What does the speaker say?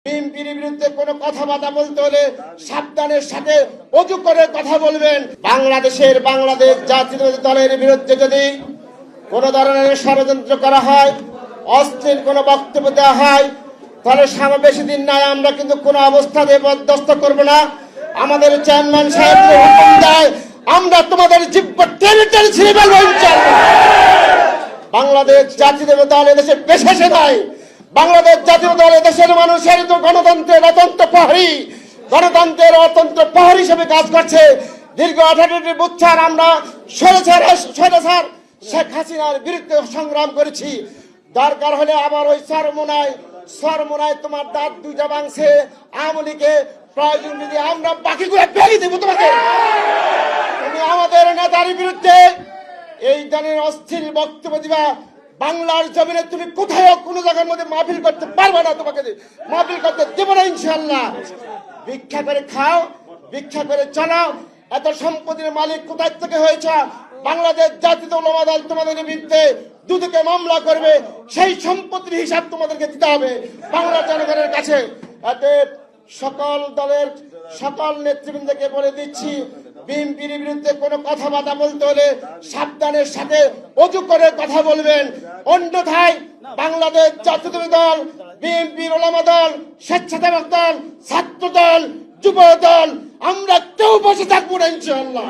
বিএনপির বিরুদ্ধে কোনো কথাবার্তা বলতে হলে সাবধানের সাথে অজু করে কথা বলবেন। বাংলাদেশ জাতীয়তাবাদী দলের বিরুদ্ধে যদি কোনো ধরনের ষড়যন্ত্র করা হয়, অশ্লীল কোনো বক্তব্য দেওয়া হয়, তাহলে সামনে বেশি দিন নাই আমরা কিন্তু কোনো অবস্থাতে বরদাস্ত করব না। আমাদের চেয়ারম্যান সাহেব হুকুম দেয়, আমরা তোমাদের জিব্বা টেনে টেনে ছিঁড়ে ফেলবো ইনশাআল্লাহ। বাংলাদেশ জাতীয়তাবাদী দল এদেশে পেশাসে নাই। বাংলাদেশ জাতীয় দল দেশের মানুষের তো গণতন্ত্রের অতন্ত্র প্রহরী, গণতন্ত্রের অতন্ত্র প্রহরী হিসেবে কাজ করছে। দীর্ঘ 18টি বছর আমরা স্বৈরাচার শেখ হাসিনার বিরুদ্ধে সংগ্রাম করেছি। দরকার হলে আবার ওই সরমোনায় তোমার দাঁত দুইটা ভাঙছে আওয়ামী লীগে, প্রয়োজন যদি আমরা বাকিগুলো বেরিয়ে দেবো তোমাকে। তুমি আমাদের নেতার বিরুদ্ধে এই ধরনের অস্থির বক্তব্য দিবা, বাংলার জমিনে তুমি কোথাও কোনো জায়গার মধ্যে মাহফিল করতে পারবে না, তোমাকে মাহফিল করতে দেব না ইনশাআল্লাহ। ভিক্ষা করে খাও, ভিক্ষা করে চালাও। এত সম্পত্তির মালিক কোথায় থেকে হয়েছে? বাংলাদেশ জাতীয় উলামা দল তোমাদের বিরুদ্ধে দুদকে মামলা করবে, সেই সম্পত্তির হিসাব তোমাদেরকে দিতে হবে বাংলার জনগণের কাছে। এতে সকল দলের সকল নেতৃবৃন্দকে বলে দিচ্ছি, বিএনপির বিরুদ্ধে কোনো কথাবার্তা বলতে হলে সাবধানের সাথে অজু করে কথা বলবেন। অন্যথায় বাংলাদেশ জাতীয়তাবাদী দল, বিএনপির উলামা দল, স্বেচ্ছাসেবক দল, ছাত্র দল, যুব দল, আমরা কেউ বসে থাকবো না ইনশাআল্লাহ।